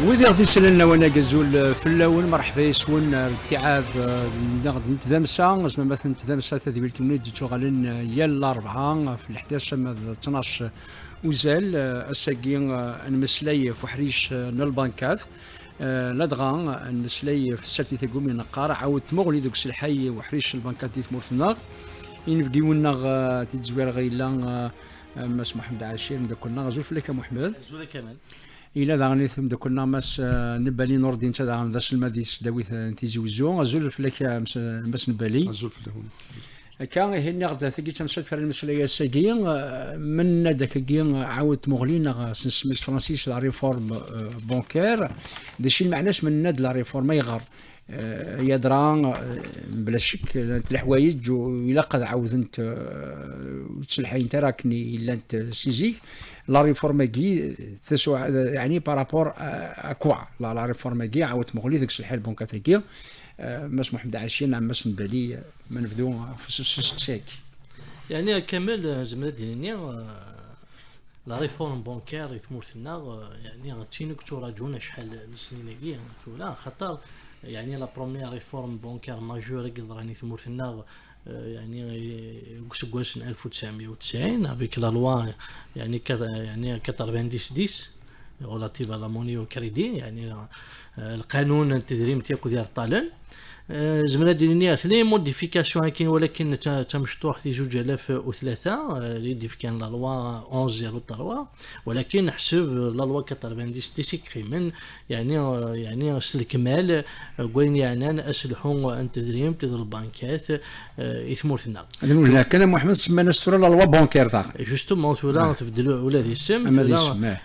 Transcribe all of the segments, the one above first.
وإذا غادي يسالنا وانا كازول في الاول مرحبا يسون ابتعاث نتذامسا زعما مثلا نتذامسا تدويل تمنيد تشغلن يا الاربعه في 11 12 وزال الساقي نمسلي في حريش البنكات لدغا نمسلي في السالتي تقوم من القارع عاود تمغلي دوك الحي وحريش البنكات دي تمورتنا ينفقيونا تتزوير غيلا مس محمد عاشير كنا غزول فيك محمد زول كمال إلا داغني ثم كنا مس نبالي نور الدين تا داغن ذا المديس داويث تيزي وزو غزول فيك مس نبالي غزول في الهون كان هنا غدا ثقي تمسات في المسألة الساقية من داك كي عاود مغلينا سنسميس فرانسيس لا ريفورم بونكير داشي معناش من ناد لا ريفورم يغار يدرا بلا شك الحوايج الا قد عاودنت تسلحين تراكني الا انت سيزيك لا ريفورماكي تسوى يعني بارابور اكوا لا ريفورماكي عاود مغلي ذاك السلحه البنكاتيكيه ماس محمد عاشين عم ماس نبالي ما نبدو في السكساك يعني كمل زمرا ديالنا لا ريفورم بونكير يتمورثنا يعني تينك تراجعونا شحال السنين كي ولا خاطر يعني لا بروميير ريفورم بونكير ماجور اللي راني تمورثنا يعني كواش 1990 افيك لا لوا يعني يعني 90 10 relative à la monnaie au crédit يعني القانون التدريم تاعو ديال الطالن زمرا ديالنا ثلاث موديفيكاسيون كاين ولكن تمشطوح في 2003 اللي كان لا لوا 1103 ولكن نحسب لا لوا 90 تيسكري من يعني الكمال قوين يعني اسلحوا التدريم تاع البنكات يثمرتنا هذا كان محمد سمانا ستورا لا لوا بونكير تاع جوستومون ولا تبدلوا ولا دي السم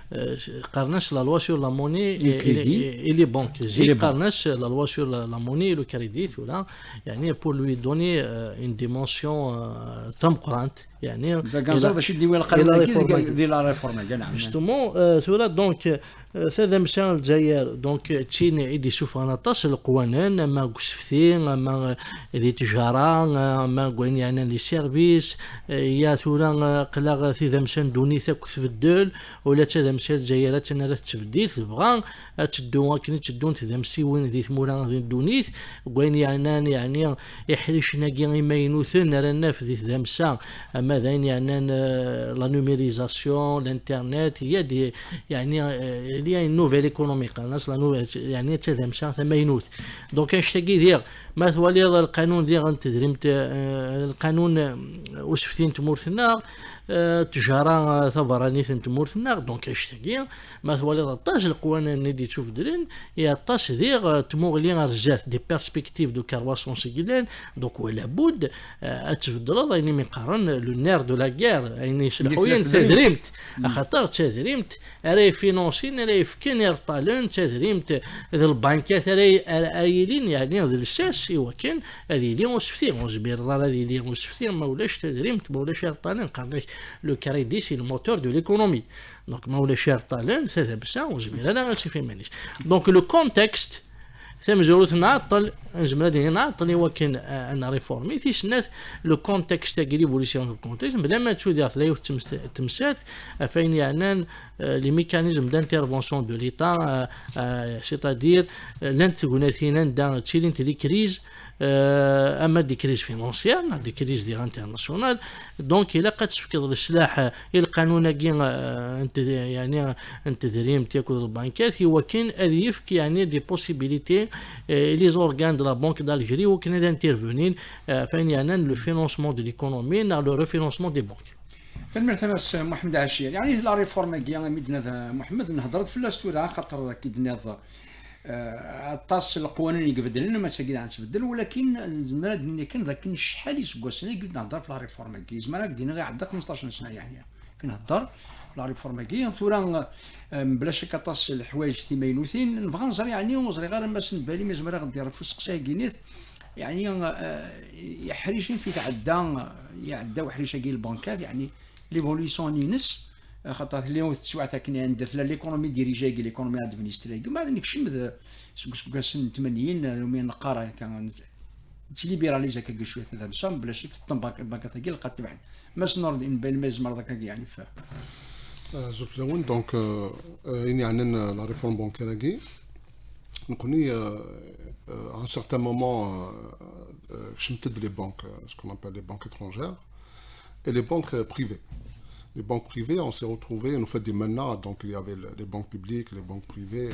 قارناش لا لوا سور لا موني اللي بنك زي قارناش لا لوا سور لا موني لو كريدي ولا يعني pour lui donner une dimension ثم قرانت يعني كازا شي ديوال القانون ديال لا ريفورم نعم جوستومون ثورا دونك هذا مثلا الجزائر دونك تشين يدي شوف انا تصل القوانين ما قسفتين ما لي تجاره ما قوين يعني لي سيرفيس يا ثورا قلا ذا مثلا دوني ثاك في الدول ولا تذا مثلا الجزائر انا لا تبديل تبغى تدو كاين تدون ذا مسي وين ذي ثمورا دونيت قوين يعني يحرشنا كي ما ينوثن رانا في ذا مسا اما ذين يعني لا نوميريزاسيون الانترنت هي دي يعني ليا نوفيل ايكونوميك الناس لا يعني تذا مسا ثم ينوث دونك اشتاقي ديال ما ثوالي القانون ديال تدريم القانون وسفتين تمورثنا تجاره ثبراني تمورثنا دونك اشتاقي ما ثوالي طاج القوانين اللي دي تشوف درين يا طاش ديال تموغلي رجات دي بيرسبكتيف دو كرواسون سيغلان دونك ولا بد تبدل يعني مقارن لو نير دو لا غير يعني شلحوين تدريمت خاطر تدريمت راهي فينونسين راهي فكين طالون تدريمت البنكات راهي ايلين يعني هذا الساس وكان هذه لي وصفتي وزبير هذه لي وصفتي ما ولاش تدريمت ما ولاش طالون قال لو كريدي سي الموتور دو ليكونومي دونك ما ولاش طالون ثلاثه بسا وزبير انا غنسي في مانيش دونك لو كونتكست ثم زروت نعطل زمرا ديالنا نعطل ولكن انا ريفورمي في سنات لو كونتكست تاع ريفوليسيون دو كونتكست بلا ما تشوف ثلاث تمسات فين يعني لي ميكانيزم دانترفونسيون دو ليتا سيتادير لان تكوناتينا دا تشيلين تري كريز اما دي كريز فينونسيال دي كريز دي انترناسيونال دونك الا قد تفكر السلاح القانون انت يعني انت دريم تاكل البنكات هو كان يفك يعني دي بوسيبيليتي لي زورغان دو لا بنك دالجيري وكان انترفونين فين يعني لو فينونسمون دو ليكونومي نا لو ريفينونسمون دي بنك فالمرتبس محمد عاشير يعني لا ريفورم كي ميدنا محمد نهضرت في الاستورا خاطر كي دنا الطاس القوانين اللي قبدلنا ما تقدر عن تبدل ولكن زعما دنيا كان ذاك شحال يسقوا سنه قلت نهضر في لا ريفورم كي زعما دينا غير عندها 15 سنه يعني فين نهضر في لا ريفورم كي ثورا بلا شك طاس الحوايج تيمينوثين نبغى نزري يعني ونزري غير ما بالي ما زعما غندير في السقسا كينيت يعني يحريشين في يعدى وحريشه كي البنكات يعني ليفوليسيون ينس خاطر اليوم تسوع تاكني عند ليكونومي ديريجي ليكونومي ادمينستري ما عندك شي مثل سكسكاسن 80 يومين نقرا كان تليبيراليزا كاع شويه هذا بصم بلا شك البنكات كي لقات تبعد ما سنورد ان بين ميز مرض يعني زوف لون دونك إني عندنا لا ريفورم بانكير نكوني à un certain moment chemted les banques, ce qu'on appelle les banques étrangères et les banques privées. Les banques privées, on s'est retrouvés, nous fait des menaces, donc il y avait les banques publiques, les banques privées,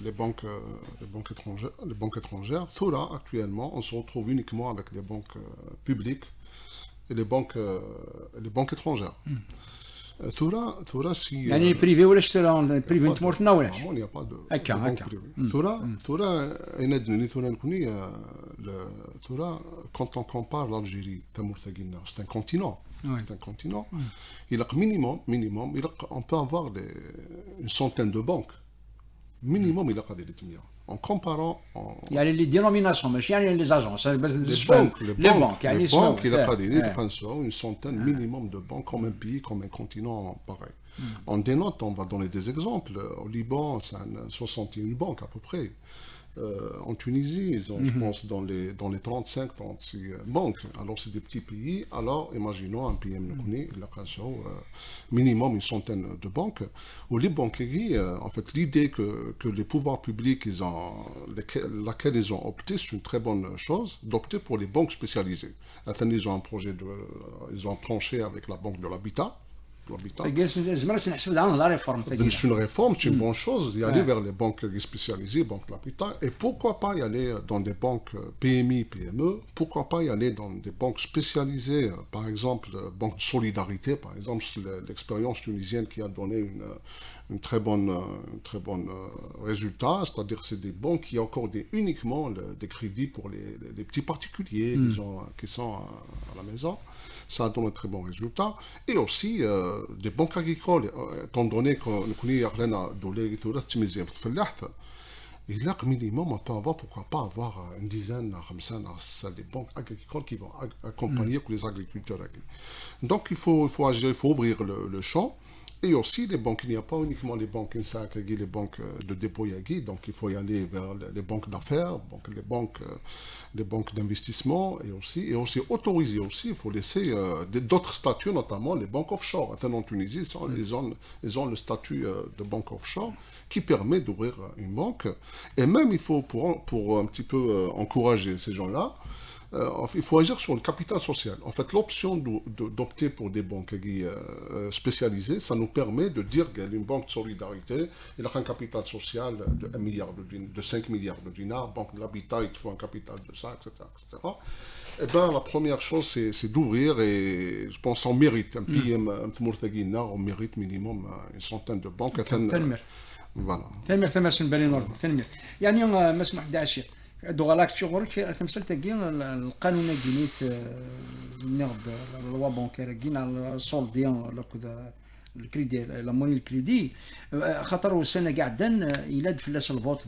les banques étrangères. Tout là, actuellement, on se retrouve uniquement avec les banques publiques et les banques étrangères. Tout là, si... يعني بريفي ولا اشترى بريفي انت مورتنا ولاش il n'y a pas de هكا banque هكا privée. Tout là, quand on compare l'Algérie, c'est un continent. Ouais. C'est un continent. Il y a minimum, on peut avoir une centaine de banques. Minimum, il y a des détenus. En comparant... يعني لي دينوميناسيون ماشي يعني لي زاجونس بس les banques, يعني il a pas une centaine minimum de banques comme un pays, comme un continent pareil. On dénote, on va donner des exemples. Au Liban, c'est 61 banques à peu près. En Tunisie, ils ont, je pense, dans les 35-36 banques. Alors, c'est des petits pays. Alors, imaginons un pays, minimum une centaine de banques. Au Liban, en fait, l'idée que les pouvoirs publics, laquelle ils ont opté, c'est une très bonne chose, d'opter pour les banques spécialisées. Ils ont un projet ils ont tranché avec la banque de l'habitat. C'est une réforme, c'est une bonne chose d'y aller vers les banques spécialisées, banques de l'habitat. Et pourquoi pas y aller dans des banques PMI, PME? Pourquoi pas y aller dans des banques spécialisées, par exemple, banque de solidarité, par exemple, l'expérience tunisienne qui a donné une très bonne résultat, c'est-à-dire c'est des banques qui accordent uniquement des crédits pour les petits particuliers qui sont à la maison. Ça donne un très bon résultat. Et aussi des banques agricoles, étant donné qu'on connaît il y a minimum, on peut avoir, pourquoi pas avoir une dizaine, des banques agricoles qui vont accompagner les agriculteurs. Donc il faut agir, il faut ouvrir le champ. Et aussi les banques, il n'y a pas uniquement les banques les banques de dépôt, donc il faut y aller vers les banques d'affaires, les banques d'investissement, et aussi autoriser aussi, il faut laisser d'autres statuts, notamment les banques offshore. En Tunisie, ils ont le statut de banque offshore qui permet d'ouvrir une banque. Et même il faut, pour un petit peu encourager ces gens-là, il faut agir sur le capital social. En fait, l'option d'opter pour des banques spécialisées, ça nous permet de dire qu'il y a une banque de solidarité, il a un capital social de 1 milliard de 5 milliards de dinars, banque de l'habitat, il te faut un capital de ça, etc. Eh bien, la première chose, c'est d'ouvrir, et je pense qu'on mérite, un pays, on mérite minimum une centaine de banques. Voilà. يعني مسموح 11 دوغالاك تشغل تمثل تاكي القانون كينيت نغد لوا بانكير كينا الصول ديال كذا الكريدي لا موني الكريدي خاطر وسنه قاعدين الى فلاس الفوت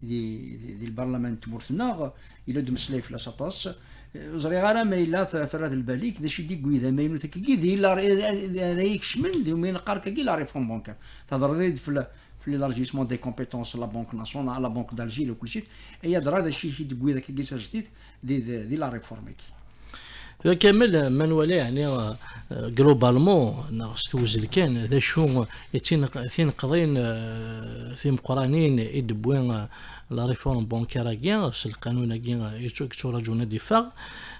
دي البرلمان تمورتنا الى دمسلي فلاس طاس زري غير ما الا ثلاث الباليك ذا شي دي كويدا ما ينو تاكي دي لا رايك شمن دي من قارك كي لا ريفورم بانكير تهضر في l'élargissement des compétences la banque nationale la banque d'Alger وكل شيء هي درا هذا الشيء تقوي ذاك كيسا جديد دي لا ريفورميك كامل من ولا يعني جلوبالمون نستوزل كان ذا شو ثين قضين في مقرانين يدبوين لا ريفورم بانكير كاع القانون كاع يتراجعون دفاع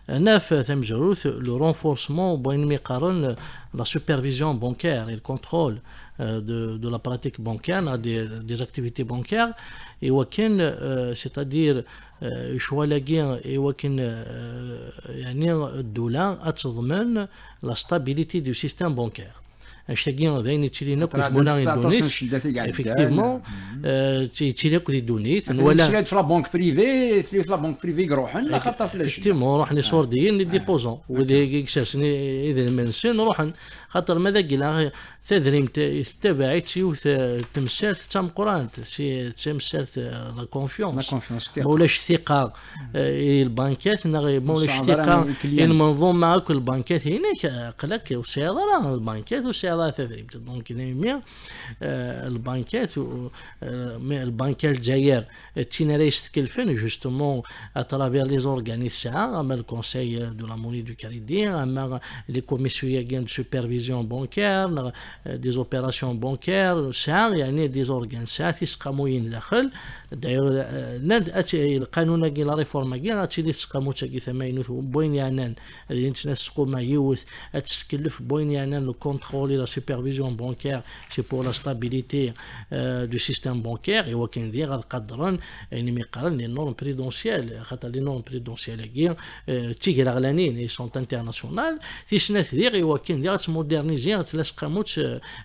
ناف ثم جروث لو رونفورسمون بين مقارن لا سوبرفيزيون بانكير et le contrôle de la pratique bancaire, des activités bancaires, et c'est-à-dire شو لاقي وكن يعني الدولة تضمن la stabilité du système bancaire. اشتاقين ذين تشيلينا كل بولا يدونيت effectivement تشيلينا كل يدونيت ولا تشيليت في لا بنك بريفي في لا بنك بريفي يروحن لا خاطر فلاش effectivement روح لي صورديين لي ديبوزون ودي كساسني اذا منسين نروح خاطر ماذا قيلا تدريم تبعت سيوث تمثال تم قران تمثال لا كونفيونس مولاش ثقه البنكات مولاش ثقه المنظومه معك البنكات هناك قلك وسيادة البنكات وسيادة راه تدريب. دونك دايما البنكات البنكات الجزائر تينا رئيس تكلفن جوستومون اترافير لي زورغانيز ساعه اما الكونساي دو لا موني دو كريدي اما لي كوميسيون دو سوبرفيزيون بانكير دي زوبيراسيون بانكير ساعه يعني دي زورغان ساعه تسقاموين داخل داير القانون كي لا ريفورما كي غاتي تسقامو تاكي ثمانين بوين يعني اللي نتنسقوا ما يوث تسكلف بوين يعني لو كونترول لا سوبرفيزيون بانكير سي بور لا ستابيليتي دو سيستيم بانكير ايوا كاين دي غاد قدرن يعني ميقارن لي نورم بريدونسيال خاطر لي نورم بريدونسيال كي تيغرا غلانين اي سونت انترناسيونال تيسنات دير ايوا كاين دي غاتمودرنيزي تلاسقاموت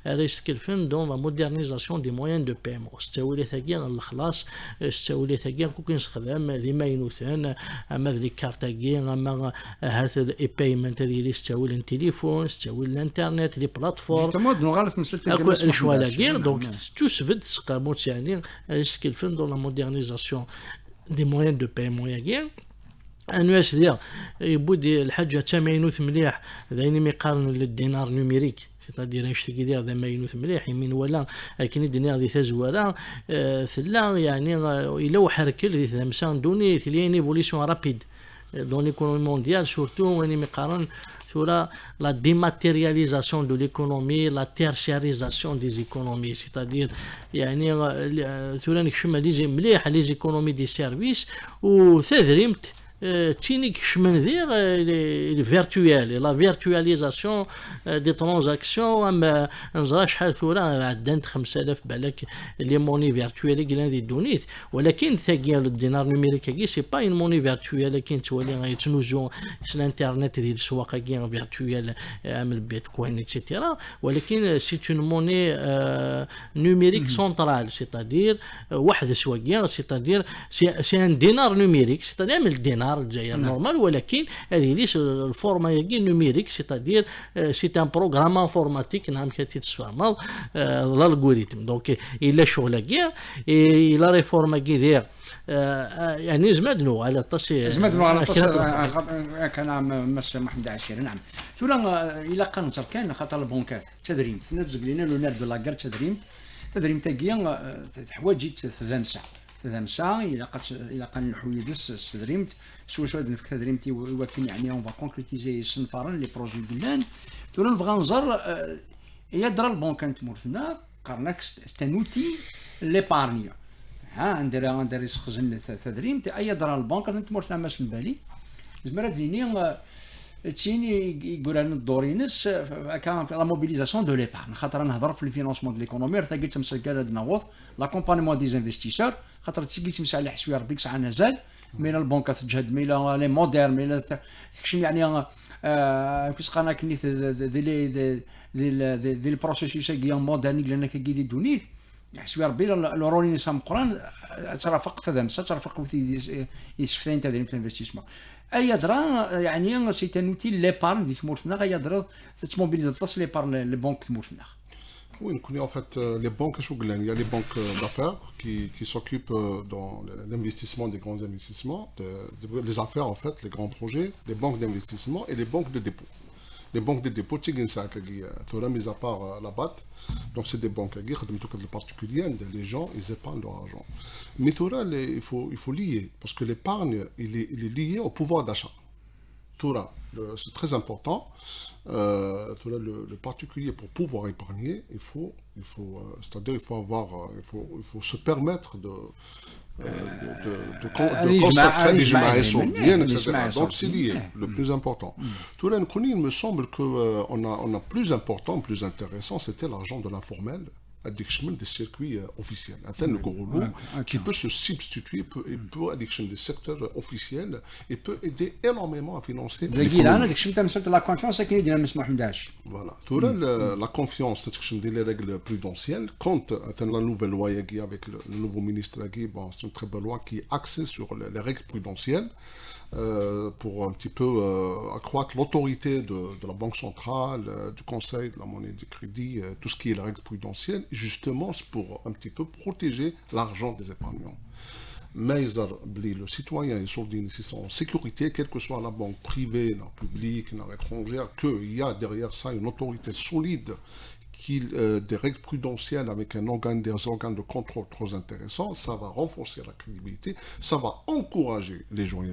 ريس كلفن دون لا مودرنيزاسيون دي موين دو بيمون استولي ثاكي الخلاص استولي ثاكي كون نستخدم لي ماينوثان اما ذي كارتاكي اما هات الاي بايمنت اللي استوي التليفون استوي الانترنت لي بلاتفورم جوستومون دو غالط مسلتك الشوا لا غير دونك تو سفد سقاموت يعني ريسك الفن دون لا مودرنيزاسيون دي موين دو بايمون يا انواش ديال يبودي الحاجه تماينوث مليح ذاين ميقارن للدينار نوميريك سيتادير نشتي كي داير ذا ماينوث مليح يمين ولا لكن الدنيا دي تزوره ثلا يعني الا وحركل دي ثمسان دوني ثليين ايفوليسيون رابيد دون ليكونومي مونديال سورتو وين ميقارن ثورا لا ديماتيرياليزاسيون دو ليكونومي لا تيرشياريزاسيون دي زيكونومي سيتادير يعني ثورا نكشم لي مليح لي زيكونومي دي سيرفيس وثذريمت تينيك شمن ذير الفيرتوال لا فيرتواليزاسيون دي ترانزاكسيون اما نزرا شحال ثورا عدنت 5000 بالك لي موني فيرتوال كي دي دونيت ولكن ثاكيا الدينار نوميريك كي سي با اون موني فيرتوال كي تولي غيتنوزو الانترنت ديال السواق كي فيرتوال عامل بيتكوين ايتترا ولكن سي اون موني نوميريك سونترال سيتادير واحد سواقيا سيتادير سي ان دينار نوميريك سيتادير من الدينار الجزائر نورمال ولكن هذه ليش الفورما يجي نوميريك سيتادير سي ان بروغرام انفورماتيك نعم كتتفهم الالغوريثم دونك الا شغل كاع الا ريفورما كي دير يعني زمدنو على التصي زمدنو على التصي كان مس محمد عشير نعم ثورا الا قنصر كان خاطر البنكات تدريم تنزق لنا لوناردو لاكار تدريم تاكيا تحواجي تذمسع الى قان الحويدس استدريمت سوا نفك تدريمتي ولكن يعني اون فا كونكريتيزي السنفارن لي بروجي دلان تورا نبغى نزر يدرى البنك نتمورثنا قرناك ستانوتي ليبارنيا ها ندير خزن تدريمت اي درا البنك نتمورثنا ماش بالي زمرات ليني تيني يقول لنا الدورينس كان لا موبيليزاسيون دو ليبارن خاطر نهضر في الفينونسمون دو ليكونومي ثقيل تمسكال هاد نوض لاكومبانيمون دي انفستيسور خاطر تيجي تمسح على حسوي ربيك ساعه نزال ميلا البنك تجهد ميلا لي مودير ميلا تكشم يعني كيس قانا كنيت دي البروسيسوس كي مودرني لنا كي دي دونيت حسوي ربي لوروني سام قران ترافق تدمس ترافق في يسفتين تدريم انفستيسمون اي درا يعني سي تنوتي ليبارن دي تمورثنا غيدرا تموبيليزا تصل ليبارن لي بنك تمورثنا. Oui, en fait, les banques, il y a les banques d'affaires qui s'occupent dans l'investissement des grands investissements, les affaires en fait, les grands projets, les banques d'investissement et les banques de dépôt. Les banques de dépôt, mis à part la BAT, donc c'est des banques qui particuliers, les gens, ils épargnent leur argent. Mais il faut lier, parce que l'épargne, il est lié au pouvoir d'achat. C'est très important. Le particulier, pour pouvoir épargner, c'est-à-dire il faut se permettre de consacrer des jumaïs sur bien, etc. Donc c'est lié, le plus important. Tout là, il me semble qu'on a plus important, plus intéressant, c'était l'argent de l'informel. Des circuits officiels. Le Gorolo, qui peut se substituer, peut addiction des secteurs officiels et peut aider énormément à financer. Voilà. Tout la confiance, des règles prudentielles, quand la nouvelle loi avec le nouveau ministre, c'est une très belle loi qui est axée sur les règles prudentielles. Pour un petit peu accroître l'autorité de la Banque centrale, du Conseil de la monnaie du crédit, tout ce qui est la règle prudentielle, justement c'est pour un petit peu protéger l'argent des épargnants. Mais le citoyen est sont en sécurité, quelle que soit la banque privée, la publique, la étrangère, qu'il y a derrière ça une autorité solide des règles prudentielles avec des organes de contrôle trop intéressants, ça va renforcer la crédibilité, ça va encourager les gens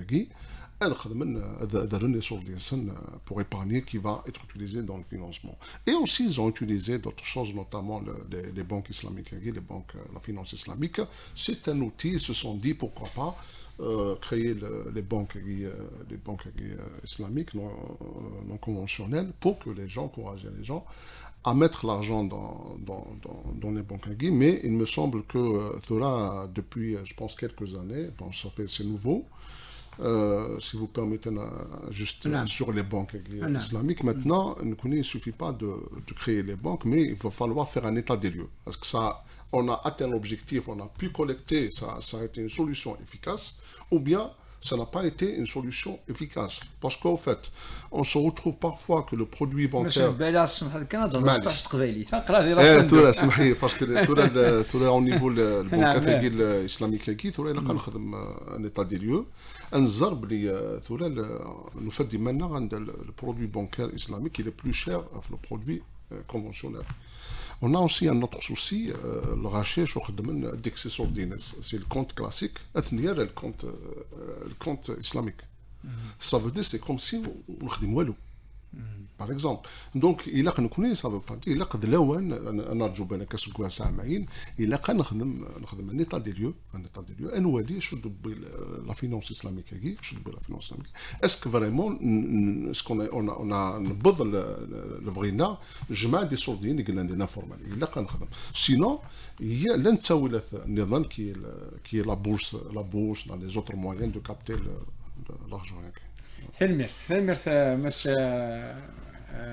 pour épargner qui va être utilisé dans le financement. Et aussi, ils ont utilisé d'autres choses, notamment les banques islamiques, la finance islamique. C'est un outil, ils se sont dit pourquoi pas créer les banques islamiques non conventionnelles pour que les gens, encourager les gens à mettre l'argent dans les banques aguës. Mais il me semble que cela, depuis, je pense, quelques années, bon, c'est nouveau. Si vous permettez, juste sur les banques islamiques, maintenant, il ne suffit pas de créer les banques, mais il va falloir faire un état des lieux. Parce que ça, on a atteint l'objectif, on a pu collecter, ça a été une solution efficace, ou bien ça n'a pas été une solution efficace. Parce qu'en fait, on se retrouve parfois que le produit bancaire... parce que au niveau le banque islamique, un état des lieux, nous fait le produit bancaire islamique, il est plus cher que le produit conventionnel. On a aussi un autre souci, le rachat d'accessoires, c'est le compte classique, le compte islamique. Ça veut dire c'est comme si on ne par exemple. Donc, il a que ça veut pas dire, il a que de là où on a joué avec il a un état des lieux, la finance islamique, est-ce que vraiment, est-ce qu'on a le vrai nom, je mets des sourdines et des informels. Il a qu'un sinon, il y a l'intouillet qui est la bourse, dans les autres moyens de capter l'argent. ثلمرت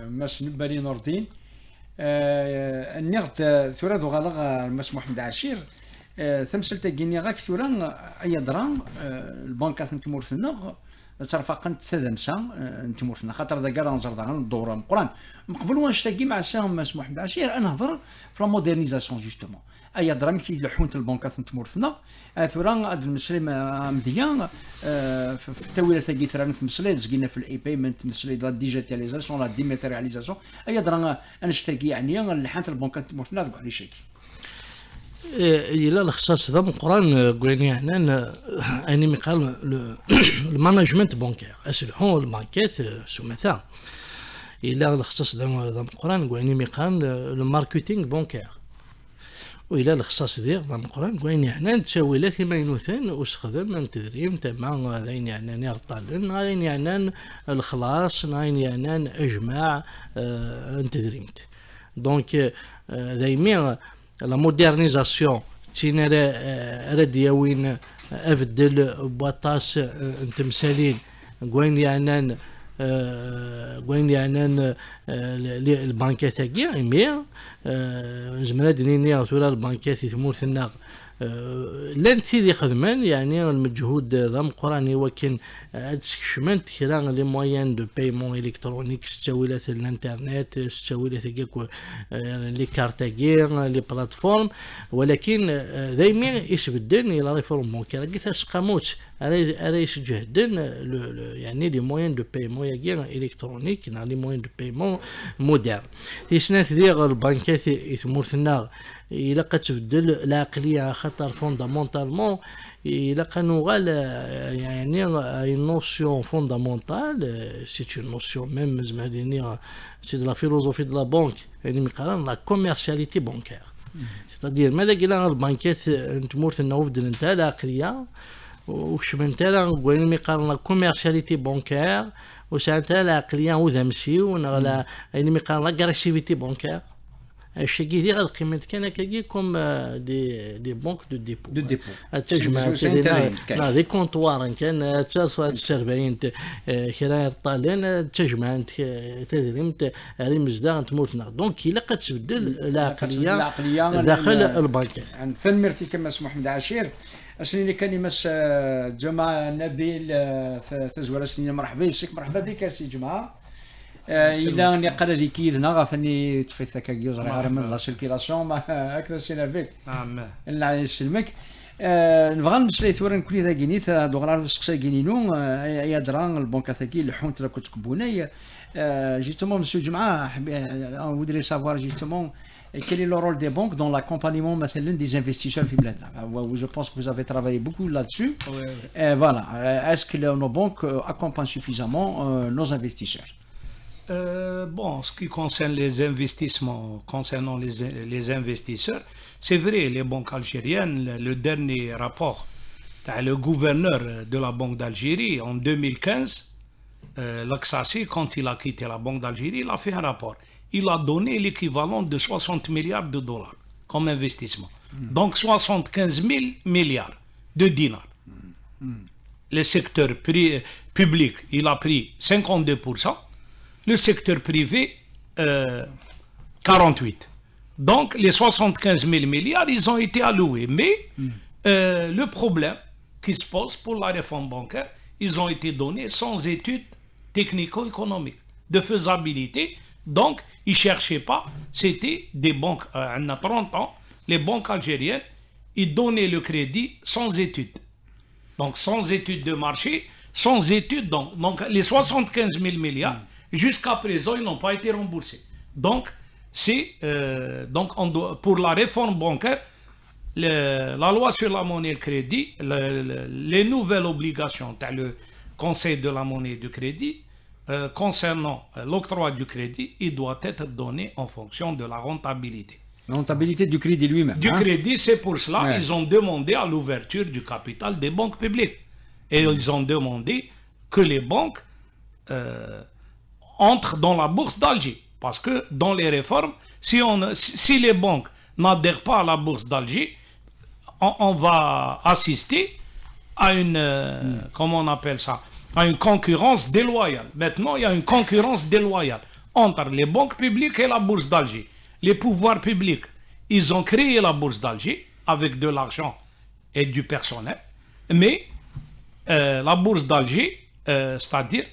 مس نبالي نور الدين النغد ثورة غالغ مس محمد عشير ثمسل تاكيني غاك ثورة اي درام البنكات نتمورثنا ترفقنت ثدمسا نتمورثنا خاطر ذا كاع نزر ذا الدوره مقران مقبل واش تاكي مع سام مس محمد عشير انا نهضر في مودرنيزاسيون جوستومون اي درام كي لحونت البنكات نتمورثنا ثورة هاد المسلم مزيان في التاويله ثاكي ثرا في مسلي زقينا في الاي بيمنت مسلي لا ديجيتاليزاسيون لا ديماتيرياليزاسيون اي درام انا شتاكي يعني لحانت البنكات نتمورثنا كاع لي شيكي الى الاختصاص ذا من القران قولنا هنا اني قال المانجمنت بانكير اسلحوا البنكات سمثا الى الاختصاص ذا من القران قولنا قال الماركتينغ بانكير والى الاختصاص ذا من القران قولنا هنا تساويلات ما ينوثن واستخدام من تدريم تما ذين يعني نرطالن غاين يعني الخلاص غاين يعني اجماع تدريمت دونك دايما لا مودرنيزاسيون تينا ردياوين افدل بواطاس نتمثالين قوين يعني البنكات هكيا ايميا زمنا دنيني ثورا البنكات تمورثنا لان تيدي خدمان يعني المجهود ذا مقراني ولكن شمنت كرا لي موان دو بايمون الكترونيك ستاويلات الانترنت ستاويلات كاكو لي كارتاكير لي بلاتفورم ولكن دايما يسبدن الى ريفورم بونكير كيف سقاموت على يسجهدن يعني لي موان دو بايمون ياكير الكترونيك لي موان دو بايمون مودير تيسنات ديال البنكات يتمورثنا إلا قد تبدل العقلية خطر فوندامونتالمون إلا كانوا غال يعني une notion fondamentale c'est une notion même زعما c'est de la philosophie de la banque يعني مقارن la commercialité bancaire c'est-à-dire ماذا قلنا البنكات تمورث لنا وفد انت العقلية وش من تالا قولنا مقارن la commercialité bancaire وسانتا العقلية وذمسي ونغلا يعني مقارن la agressivité bancaire الشيء دي غاد قيمت كان كي كوم دي بنك دو ديبو تجمع لا دي كونطوار كان تصفى السربعين كراير طالين تجمع تدريم ريمز دا تموتنا دونك الا قد تبدل العقليه داخل البنك فالمرتي كما اسمه محمد عشير اسني اللي كان يمس جماعه نبيل تزوال سنين مرحبا بك مرحبا بك يا سي جماعه إلا أني قال لي كيدنا غافني تفيت هكا يوزري غير من لا سيركيلاسيون هكذا سينا فيك الله يسلمك نبغى نمسلي ثورا نكوني ذا كينيت دوغرا نسقسا كينينو يا دران البنكه ثاكي لحونت لا كنت كبوناي جيتومون مسيو جمعه ودري سافوار جيتومون Et quel est le rôle des banques dans l'accompagnement مثلا des investisseurs في بلادنا? Je pense que vous avez travaillé beaucoup là-dessus. Et voilà. Est-ce que nos banques accompagnent suffisamment nos investisseurs? Bon, ce qui concerne les investissements, concernant les investisseurs, c'est vrai, les banques algériennes, le dernier rapport, le gouverneur de la Banque d'Algérie en 2015, l'Aksassi, quand il a quitté la Banque d'Algérie, il a fait un rapport. Il a donné l'équivalent de 60 milliards de dollars comme investissement. Donc 75 000 milliards de dinars. Le secteur public, il a pris 52%. Le secteur privé, 48%. Donc, les 75 000 milliards, ils ont été alloués. Mais le problème qui se pose pour la réforme bancaire, ils ont été donnés sans études technico-économiques de faisabilité. Donc, ils ne cherchaient pas. C'était des banques, on a 30 ans, les banques algériennes, ils donnaient le crédit sans études. Donc, sans études de marché, sans études. Donc les 75 000 milliards, jusqu'à présent, ils n'ont pas été remboursés. Donc, pour la réforme bancaire, la loi sur la monnaie et le crédit, les nouvelles obligations, le Conseil de la monnaie et du crédit, concernant l'octroi du crédit, il doit être donné en fonction de la rentabilité. La rentabilité du crédit lui-même. Du crédit, c'est pour cela qu'ils ont demandé à l'ouverture du capital des banques publiques. Et ils ont demandé que les banques entrent dans la bourse d'Alger. Parce que dans les réformes, si les banques n'adhèrent pas à la bourse d'Alger, on va assister à une, comment on appelle ça, à une concurrence déloyale. Maintenant, il y a une concurrence déloyale entre les banques publiques et la bourse d'Alger. Les pouvoirs publics, ils ont créé la bourse d'Alger avec de l'argent et du personnel, mais la bourse d'Alger, c'est-à-dire,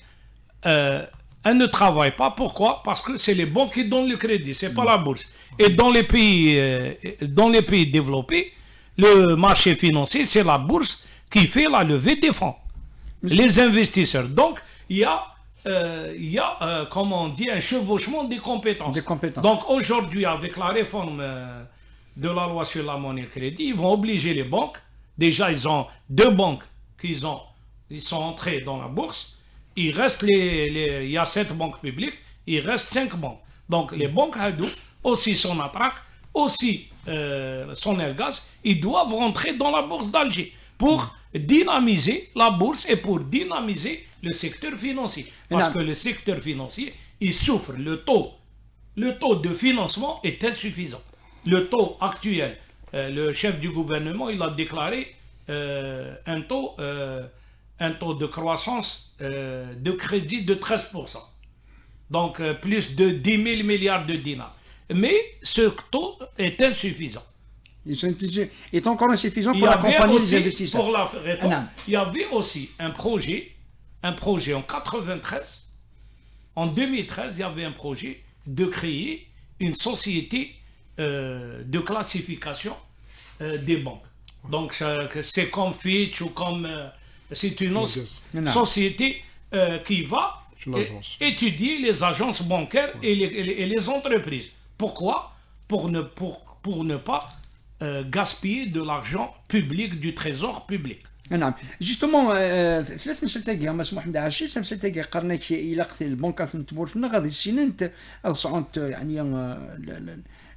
elle ne travaille pas. Pourquoi? Parce que c'est les banques qui donnent le crédit, c'est pas la bourse. Et dans les pays développés, le marché financier, c'est la bourse qui fait la levée des fonds. Les investisseurs. Donc, il y a, comment on dit, un chevauchement des compétences. Donc, aujourd'hui, avec la réforme de la loi sur la monnaie et le crédit, ils vont obliger les banques. Déjà, ils ont 2 banques ils sont entrés dans la bourse. Il reste il y a 7 banques publiques, il reste 5 banques. Donc, les banques Hadou, aussi son Atrak, aussi son Elgaz, ils doivent rentrer dans la bourse d'Alger pour dynamiser la bourse et pour dynamiser le secteur financier. Parce que le secteur financier, il souffre. Le taux de financement est insuffisant. Le taux actuel, le chef du gouvernement, il a déclaré un taux de croissance de crédit de 13%. Donc plus de 10 000 milliards de dinars. Mais ce taux est insuffisant. Il est encore insuffisant pour accompagner les investisseurs. Pour la réforme, il y avait aussi un projet en 93. En 2013, il y avait un projet de créer une société de classification des banques. Donc, c'est comme Fitch ou comme... c'est une société qui va étudier les agences bancaires et les entreprises. Pourquoi? Pour ne pas gaspiller de l'argent public du trésor public. نعم جوستومون ثلاث مسائل تاعي مسموح من عشير مسائل تاعي قرنك الى قتل البنكات نتبور فينا غادي سيننت صعونت يعني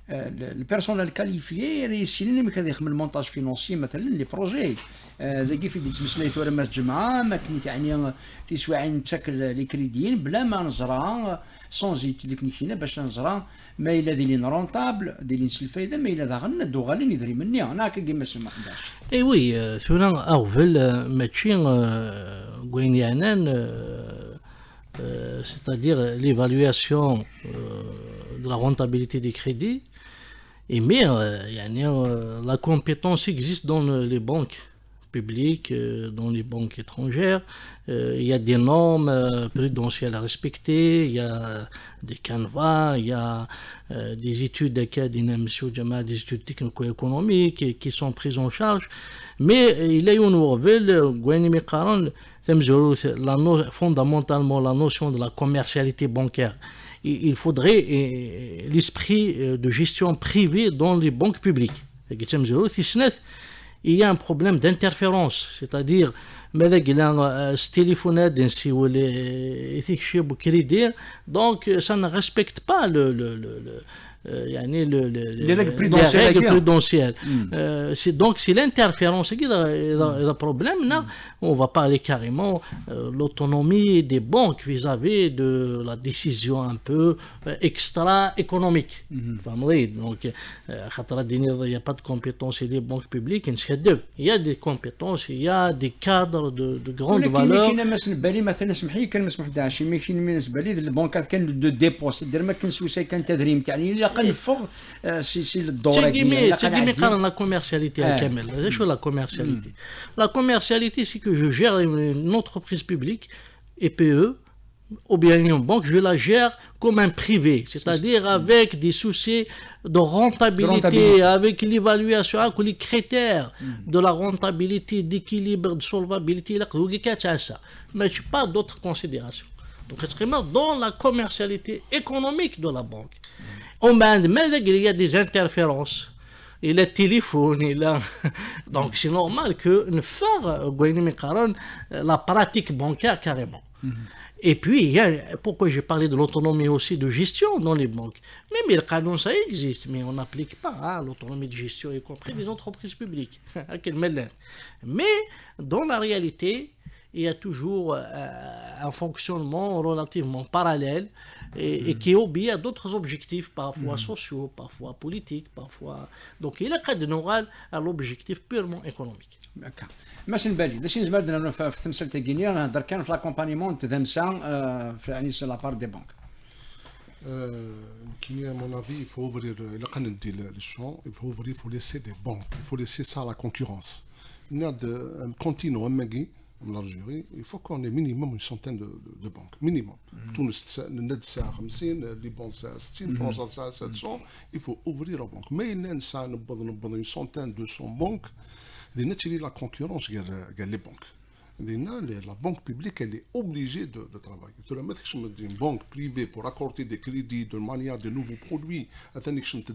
البيرسونال كاليفيي ريسيني ما كان يخدم المونتاج فينونسي مثلا لي بروجي ذاك في ديك مسلاي ثوره ما الجمعه ما كنت يعني في سواعين تاكل لي كريديين بلا ما نزرع سون زيت تكنيكينا باش نزرع ما الا ديلين رونطابل ديلين الفايده ما الا داغن دوغالي ندري مني انا كيما سمح داش اي وي ثونا اغفل ماشي غوينيانان c'est-à-dire l'évaluation de la rentabilité des crédits. Mais la compétence existe dans les banques publiques, dans les banques étrangères. Il y a des normes prudentielles à respecter, il y a des canevas, il y a des études des études technico-économiques qui sont prises en charge. Mais il y a une nouvelle, fondamentalement la notion de la commercialité bancaire il faudrait l'esprit de gestion privée dans les banques publiques. Il y a un problème d'interférence, c'est-à-dire ماذا قلنا التليفونات دنسي ولا يثيك شي بكريدير دونك ça ne respecte pas يعني les règles prudentielles. Donc c'est l'interférence qui est le problème. On va parler carrément l'autonomie des banques vis-à-vis de la décision un peu extra-économique. Donc il n'y a pas de compétences des banques publiques. Il y a des compétences, il y a des cadres de grande valeur. كاين بالنسبه لي مثلا سمح لي كان مسموح داعشي ما كاين بالنسبه لي البنكات كان دو ديبوس دير ما كان سوسي كان تدريم تاعني الا قنفغ سي الدوره ديالي لا كوميرسياليتي كامل شو لا كوميرسياليتي لا كوميرسياليتي سي كو جو جير une entreprise publique EPE ou bien une banque, je la gère comme un privé, c'est-à-dire avec des soucis de rentabilité, avec l'évaluation, avec les critères de la rentabilité, d'équilibre, de solvabilité, mais pas d'autres considérations. Donc, extrêmement dans la commercialité économique de la banque. Il y a des interférences. Il a téléphone, donc c'est normal que ne faire la pratique bancaire carrément. Et puis, pourquoi j'ai parlé de l'autonomie aussi de gestion dans les banques. Même le canon, ça existe, mais on n'applique pas l'autonomie de gestion, y compris des entreprises publiques. Mais dans la réalité, il y a toujours un fonctionnement relativement parallèle et qui obéit à d'autres objectifs, parfois sociaux, parfois politiques, parfois... Donc il a cadre noral à l'objectif purement économique. ماشي نبالي داش نجمع درنا في التمثيل تاع غينيا نهضر كان في لاكومبانيمون تدمسا في يعني سي لابار دي بانك. À mon avis, il faut ouvrir le champ, il faut laisser des banques, il faut laisser ça à la concurrence. Il y a un continuum en Algérie, il faut qu'on ait minimum une centaine de banques, minimum. Tunis, le Ned c'est à 50, le Liban c'est à 60, France c'est à 700, il faut ouvrir les banques. Mais il y a une centaine, 200 banques, il y a la concurrence, il y a les banques. La banque publique, elle est obligée de travailler. Tu la mettre une banque privée pour accorder des crédits de manière de nouveaux produits.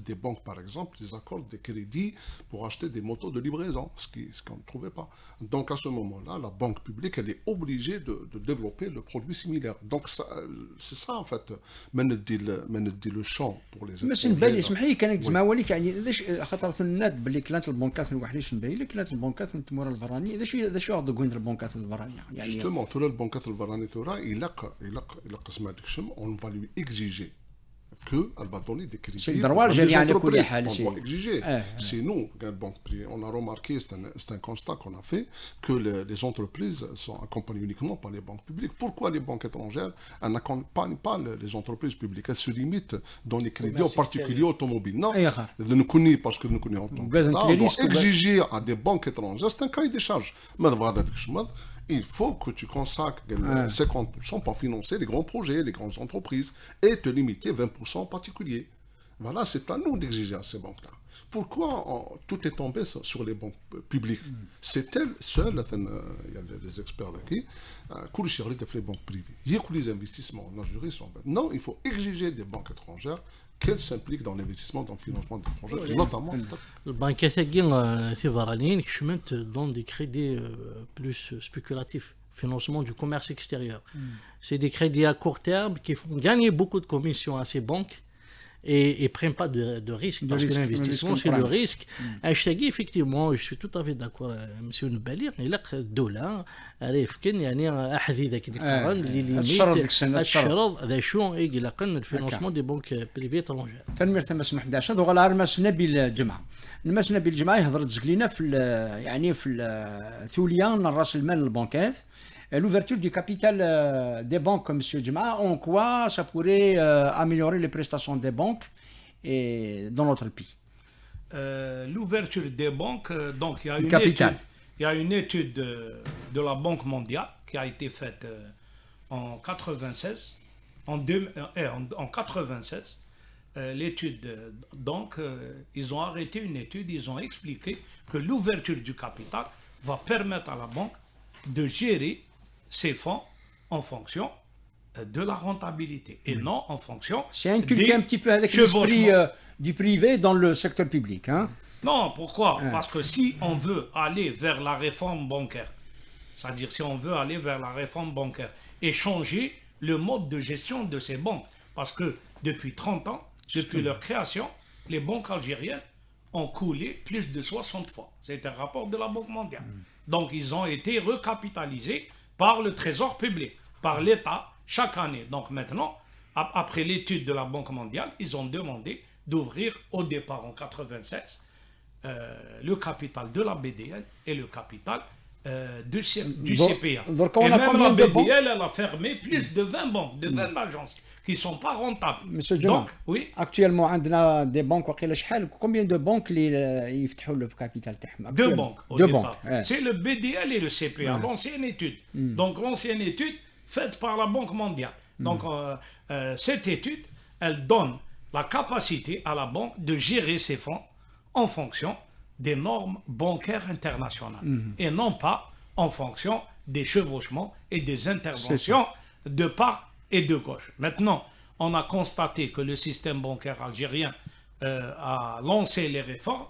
Des banques, par exemple, ils accordent des crédits pour acheter des motos de livraison, ce qu'on ne trouvait pas. Donc, à ce moment-là, la banque publique, elle est obligée de développer le produit similaire. Donc, c'est ça, en fait, le champ pour les باش نبان اسمح لي كان تسمع وليك يعني علاش خاطر ثنات باللي كلات البنكات الوحديش نبين لك كلات البنكات نتمور الفراني هذا شو هذا كوين البنكات الفرانيه يعني justement tout le banque الفراني تورا il قسم on va lui exiger qu'elle va donner des crédits. C'est le droit algérien à tous les cas. On doit exiger. C'est nous, on a remarqué, c'est un constat qu'on a fait, que les entreprises sont accompagnées uniquement par les banques publiques. Pourquoi les banques étrangères n'accompagnent pas les entreprises publiques? Elles se limitent dans les crédits, en particulier automobiles. Non, nous connaissons parce que nous connaissons en tant que on doit exiger à des banques étrangères, c'est un cahier des charges. Il faut que tu consacres 50% pour financer les grands projets, les grandes entreprises, et te limiter 20% en particulier. Voilà, c'est à nous d'exiger à ces banques-là. Pourquoi tout est tombé sur les banques publiques? C'est elles seules, il y a des experts qui les banques privées. Il y a que les investissements en Algérie sont... Non, il faut exiger des banques étrangères qu'elles s'impliquent dans l'investissement, dans le financement des projets, notamment... Les banques étrangères dans des crédits plus spéculatifs, financement du commerce extérieur. C'est des crédits à court terme qui font gagner beaucoup de commissions à ces banques et ne prennent pas de risque, parce que l'investissement, c'est le risque. Effectivement, je suis tout à fait d'accord avec M. Nbalir, il a le dollar, le financement des banques privées étrangères. المس نبيل الجمعة يهضر تزكلينا في يعني في الثولية راس المال البنكات. L'ouverture du capital des banques, M. Djema, en quoi ça pourrait améliorer les prestations des banques dans notre pays? L'ouverture des banques, donc il y a une étude de la Banque mondiale qui a été faite en 96. En 96, l'étude, donc, ils ont arrêté une étude, ils ont expliqué que l'ouverture du capital va permettre à la banque de gérer ses fonds en fonction de la rentabilité et non en fonction C'est inculqué des un petit peu avec l'esprit chevauchements. du privé dans le secteur public. Hein. Non, pourquoi? Parce que si on veut aller vers la réforme bancaire, c'est-à-dire si on veut aller vers la réforme bancaire et changer le mode de gestion de ces banques, parce que depuis 30 ans, depuis leur création, les banques algériennes ont coulé plus de 60 fois. C'est un rapport de la Banque mondiale. Donc ils ont été recapitalisés par le Trésor public, par l'État, chaque année. Donc maintenant, après l'étude de la Banque mondiale, ils ont demandé d'ouvrir au départ en 96 le capital de la BDL et le capital du CPA. Donc Et on a même combien la de banques? BDL, elle a fermé plus de 20 banques, de 20 agences qui ne sont pas rentables. Monsieur Djemma, Donc, oui, actuellement عندنا des banques وقيلا شحال combien de banques اللي يفتحوا le capital تاعهم deux actuellement? banques au Deux départ. banques. Ouais. C'est le BDL et le CPA, l'ancienne étude. Donc l'ancienne étude faite par la Banque mondiale. Donc cette étude, elle donne la capacité à la banque de gérer ses fonds en fonction des normes bancaires internationales et non pas en fonction des chevauchements et des interventions de part et de gauche. Maintenant, on a constaté que le système bancaire algérien a lancé les réformes.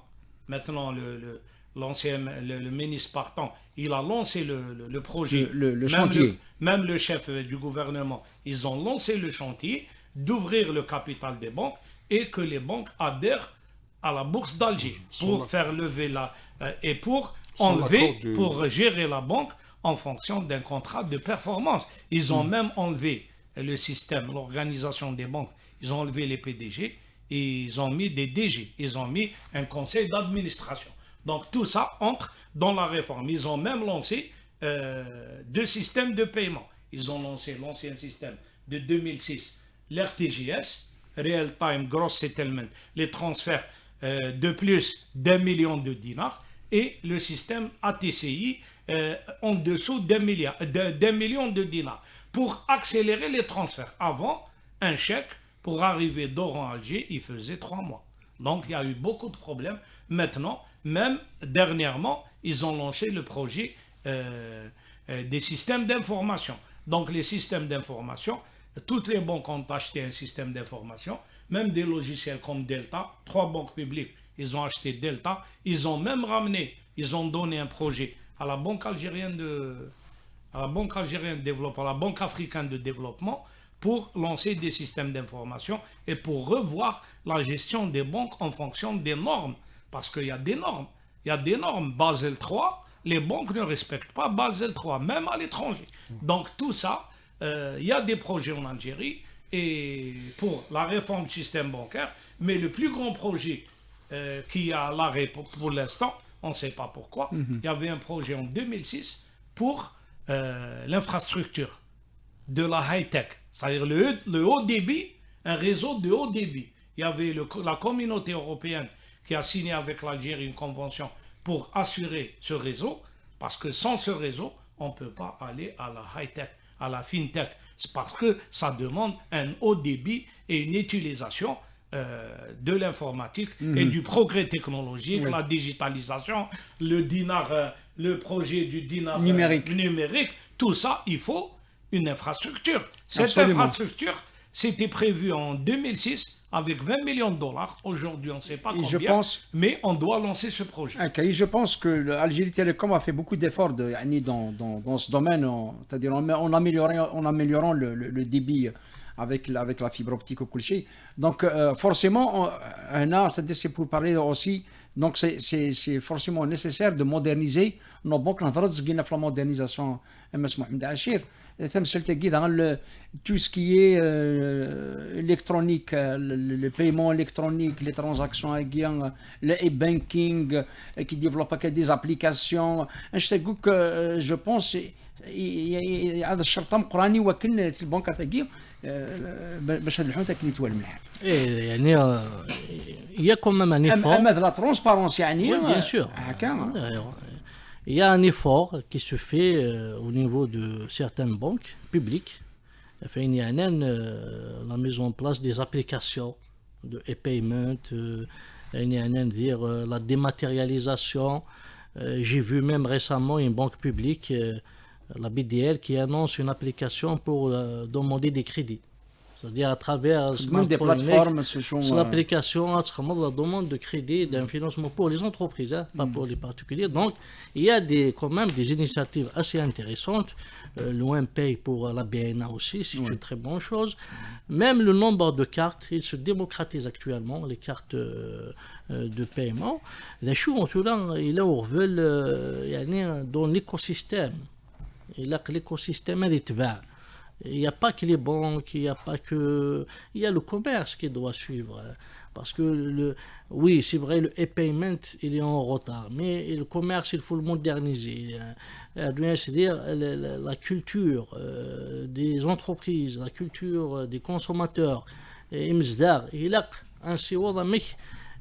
Maintenant, le ministre partant, il a lancé le projet. Le chantier. Même le chef du gouvernement, ils ont lancé le chantier d'ouvrir le capital des banques et que les banques adhèrent à la bourse d'Alger pour faire lever et pour enlever, pour gérer la banque en fonction d'un contrat de performance. Ils ont même enlevé le système, l'organisation des banques, ils ont enlevé les PDG et ils ont mis des DG, ils ont mis un conseil d'administration. Donc tout ça entre dans la réforme. Ils ont même lancé deux systèmes de paiement. Ils ont lancé l'ancien système de 2006, l'RTGS, Real Time Gross Settlement, les transferts de plus d'1 million de dinars, et le système ATCI en dessous d'1 million de dinars, pour accélérer les transferts. Avant, un chèque, pour arriver d'Oran à Alger, il faisait 3 mois. Donc il y a eu beaucoup de problèmes. Maintenant, même dernièrement, ils ont lancé le projet des systèmes d'information. Donc les systèmes d'information, toutes les banques ont acheté un système d'information, même des logiciels comme Delta, 3 banques publiques, ils ont acheté Delta, ils ont même ramené, ils ont donné un projet à la Banque algérienne de développement, à la Banque africaine de développement, pour lancer des systèmes d'information et pour revoir la gestion des banques en fonction des normes. Parce qu'il y a des normes. Il y a des normes. Basel 3, les banques ne respectent pas Basel 3, même à l'étranger. Donc tout ça, il y a des projets en Algérie et pour la réforme du système bancaire, mais le plus grand projet qui est à l'arrêt pour l'instant, on ne sait pas pourquoi, il y avait un projet en 2006 pour l'infrastructure de la high-tech, c'est-à-dire le haut débit, un réseau de haut débit. Il y avait la communauté européenne qui a signé avec l'Algérie une convention pour assurer ce réseau, parce que sans ce réseau, on ne peut pas aller à la high-tech, à la fintech. C'est parce que ça demande un haut débit et une utilisation de l'informatique et du progrès technologique, la digitalisation, le dinar, le projet du dinar numérique, tout ça, il faut une infrastructure. Cette infrastructure, c'était prévu en 2006 avec 20 millions de dollars. Aujourd'hui, on ne sait pas combien, mais on doit lancer ce projet. Okay. Je pense que l'Algérie Télécom a fait beaucoup d'efforts dans ce domaine, c'est-à-dire en améliorant le débit avec la fibre optique au Kulchi. Donc forcément, c'est pour parler aussi, donc c'est forcément nécessaire de moderniser nos banques. La modernisation, tout ce qui est électronique, le paiement électronique, les transactions aériennes, le e-banking qui développe des applications. Je pense هذا الشرط مقراني وكن البنك تاعي باش هاد الحوت كنيتوا الملح. يعني il y a quand même un effort. اما la transparence يعني bien sûr. Il y a un effort qui se fait au niveau de certaines banques publiques. Enfin, il y a la mise en place des applications de e-payment, il y a la dématérialisation. J'ai vu même récemment une banque publique la BDL, qui annonce une application pour demander des crédits. C'est-à-dire à travers même des plateformes, ce sont c'est l'application à la demande de crédit d'un financement pour les entreprises, hein, pas pour les particuliers. Donc, il y a quand même des initiatives assez intéressantes. L'OM paye pour la BNA aussi, c'est une très bonne chose. Même le nombre de cartes, il se démocratise actuellement, les cartes de paiement. Les choses, il est dans l'écosystème. Il a que l'écosystème est établi. Il n'y a pas que les banques, il y a le commerce qui doit suivre. Parce que, oui, c'est vrai, le e-payment, il est en retard. Mais le commerce, il faut le moderniser. C'est-à-dire la culture des entreprises, la culture des consommateurs. Il a ainsi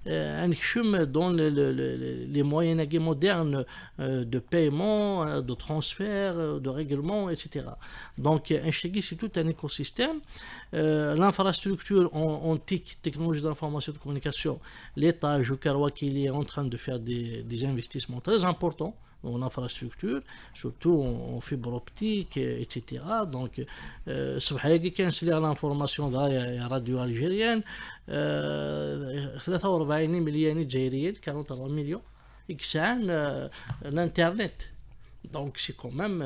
un chemin dans les moyens modernes de paiement, de transfert, de règlement, etc. Donc, c'est tout un écosystème. L'infrastructure en TIC, technologie d'information et de communication, l'État, je crois qu'il est en train de faire des investissements très importants en infrastructure, surtout en fibre optique, etc. Donc, c'est l'information de la radio algérienne, 43 مليون جزائريين 43 millions يكسعن l'internet. Donc c'est quand même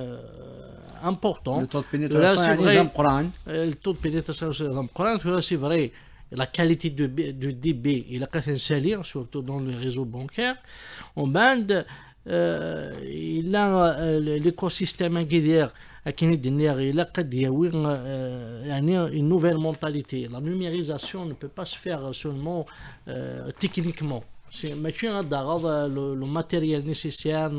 important. Le taux de pénétration dans le Coran. Le taux de pénétration dans le Coran, c'est vrai. La qualité du débit, il a qu'à salir, surtout dans le réseau bancaire. En bande, il a l'écosystème guerrier. Il a une nouvelle mentalité. La numérisation ne peut pas se faire seulement techniquement. Le matériel nécessaire,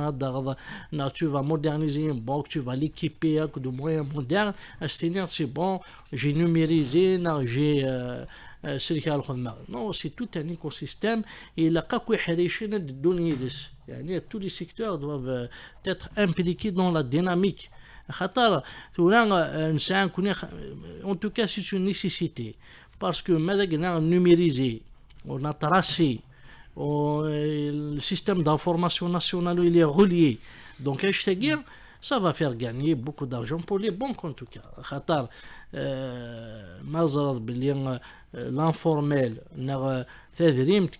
tu vas moderniser une banque, tu vas l'équiper avec de moyens modernes. C'est bon, j'ai numérisé, non, c'est tout un écosystème. Et tous les secteurs doivent être impliqués dans la dynamique. En tout cas, c'est une nécessité. Parce que maintenant, on a numérisé, on a tracé, le système d'information nationale il est relié. Donc, ça va faire gagner beaucoup d'argent pour les banques en tout cas. L'informel,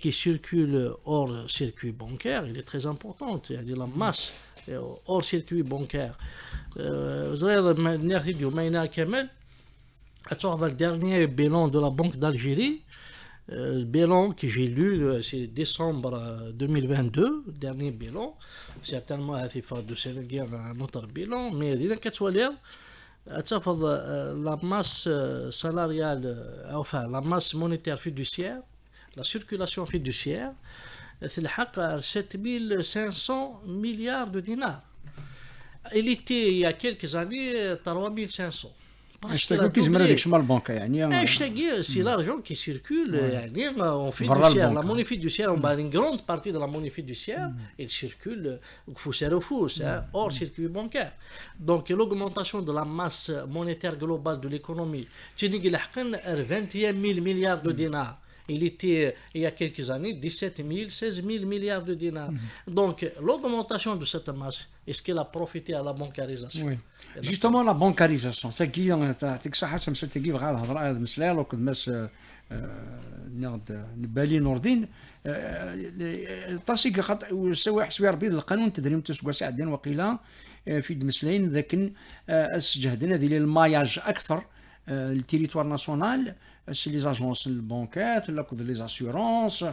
qui circule hors circuit bancaire, il est très important. Il y a de la masse hors circuit bancaire. Le dernier bilan de la Banque d'Algérie, le bilan que j'ai lu, c'est décembre 2022, le dernier bilan. Certainement, il faut de Sénégal un autre bilan, mais il y a la masse salariale, enfin la masse monétaire fiduciaire, la circulation fiduciaire, c'est 7500 milliards de dinars. Il était il y a quelques années 3500. C'est l'argent qui circule en fiduciaire. La monnaie fiduciaire, une grande partie de la monnaie fiduciaire, elle circule hors circuit bancaire. Donc l'augmentation de la masse monétaire globale de l'économie, c'est 21 000 milliards de dinars. Il était, il y a quelques années, 17 000, 16 000 milliards de dinars. Donc, l'augmentation de cette masse, est-ce qu'elle a profité à la bancarisation? Oui. Justement, la bancarisation, c'est qui نبالي نور الدين طاسيك خط وسوي حسوي ربي القانون تدريم تسقى ساعدين وقيلا في دمسلين ذاك السجهدنا ذي الماياج اكثر التيريتوار ناسيونال سي لي زاجونس البنكات لا كود لي زاسيورونس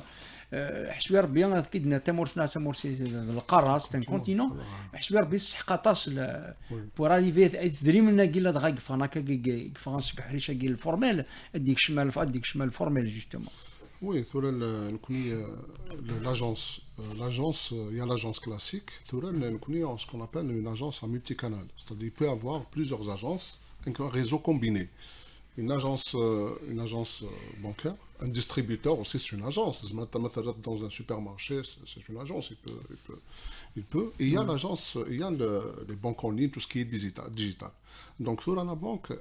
حسوي ربي كيدنا تمورفنا القاره سي ان كونتينون حسوي ربي السحقه تصل بور اريفي تدريم لنا كيلا دغا فانا كي فرنسا كحريشه كي الفورميل اديك شمال الفورميل جوستومون. Oui, l'agence, il y a l'agence classique, ce qu'on appelle une agence en multicanal. C'est-à-dire qu'il peut y avoir plusieurs agences, un réseau combiné. Une agence bancaire, un distributeur aussi c'est une agence. Dans un supermarché, c'est une agence, il peut. Et il y a l'agence, il y a les banques en ligne, tout ce qui est digital. Donc sur la banque,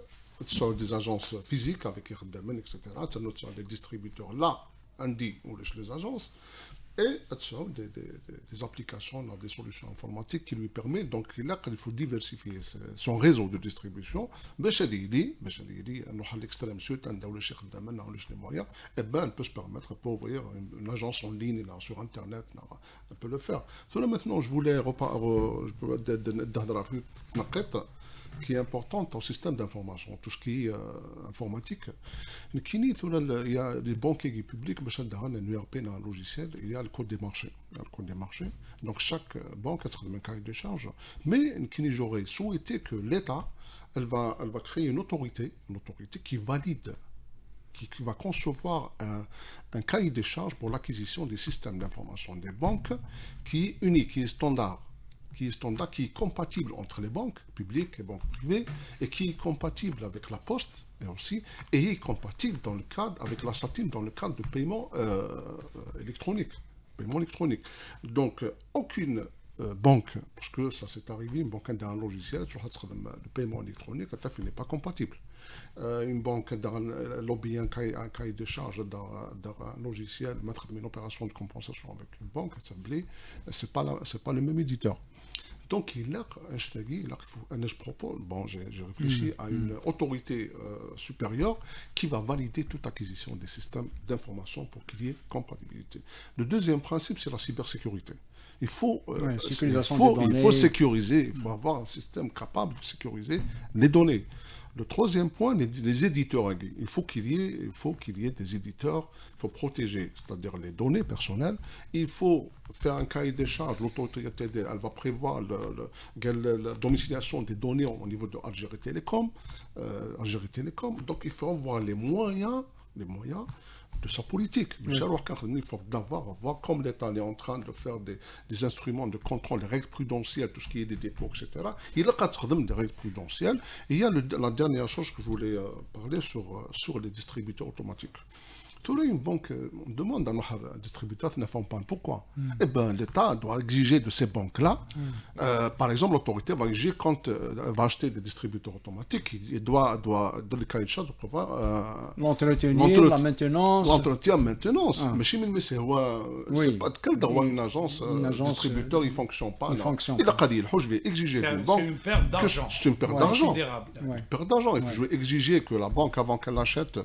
ce sont des agences physiques avec Irdemen, etc. Ce sont des distributeurs là, Andy ou les agences. et des applications, des solutions informatiques qui lui permettent, donc là, il faut diversifier son réseau de distribution. À l'extrême sud, les moyens, et ben, elle peut se permettre pour ouvrir une agence en ligne là, sur Internet, elle peut le faire. Maintenant, je voulais qui est importante au système d'information, tout ce qui est informatique. Il y a des banques publiques, un ERP, un logiciel, il y a le code des marchés. Donc chaque banque a un cahier de charge. Mais j'aurais souhaité que l'État, elle va créer une autorité qui valide, qui va concevoir un cahier de charge pour l'acquisition des systèmes d'information des banques qui est unique, qui est standard, qui est compatible entre les banques publiques et banques privées, et qui est compatible avec la Poste, et est compatible dans le cadre, avec la SATIM, dans le cadre de paiement électronique. Donc, aucune banque, parce que ça s'est arrivé, une banque a un logiciel, le paiement électronique, n'est pas compatible. Une banque a un cahier de charge d'un logiciel, mettre une opération de compensation avec une banque, c'est pas le même éditeur. Donc, je propose, j'ai réfléchi à une autorité supérieure qui va valider toute acquisition des systèmes d'information pour qu'il y ait compatibilité. Le deuxième principe, c'est la cybersécurité. Il faut sécuriser, il faut avoir un système capable de sécuriser les données. Le troisième point, les éditeurs. Il faut qu'il y ait des éditeurs, il faut protéger, c'est-à-dire les données personnelles. Il faut faire un cahier des charges. L'autorité, elle va prévoir la domiciliation des données au niveau de Algérie Télécom. Donc, il faut avoir les moyens de sa politique. Il faut voir comme l'État est en train de faire des instruments de contrôle, des règles prudentielles, tout ce qui est des dépôts, etc. Il y a des règles prudentielles. Et il y a la dernière chose que je voulais parler sur les distributeurs automatiques. Tout là, une banque, on demande à nos distributeurs de ne font pas. Pourquoi? Eh bien, l'État doit exiger de ces banques-là, par exemple, l'autorité va exiger quand elle va acheter des distributeurs automatiques, il doit dans le cahier de charge, prévoir l'entretien, la maintenance. L'entretien, maintenance. Mais chez nous, c'est pas quel droit une agence distributeur, il ne fonctionne pas. Il a dit, je vais exiger d'une banque. C'est une perte d'argent. C'est une perte d'argent. Une perte d'argent. Il faut exiger que la banque, avant qu'elle achète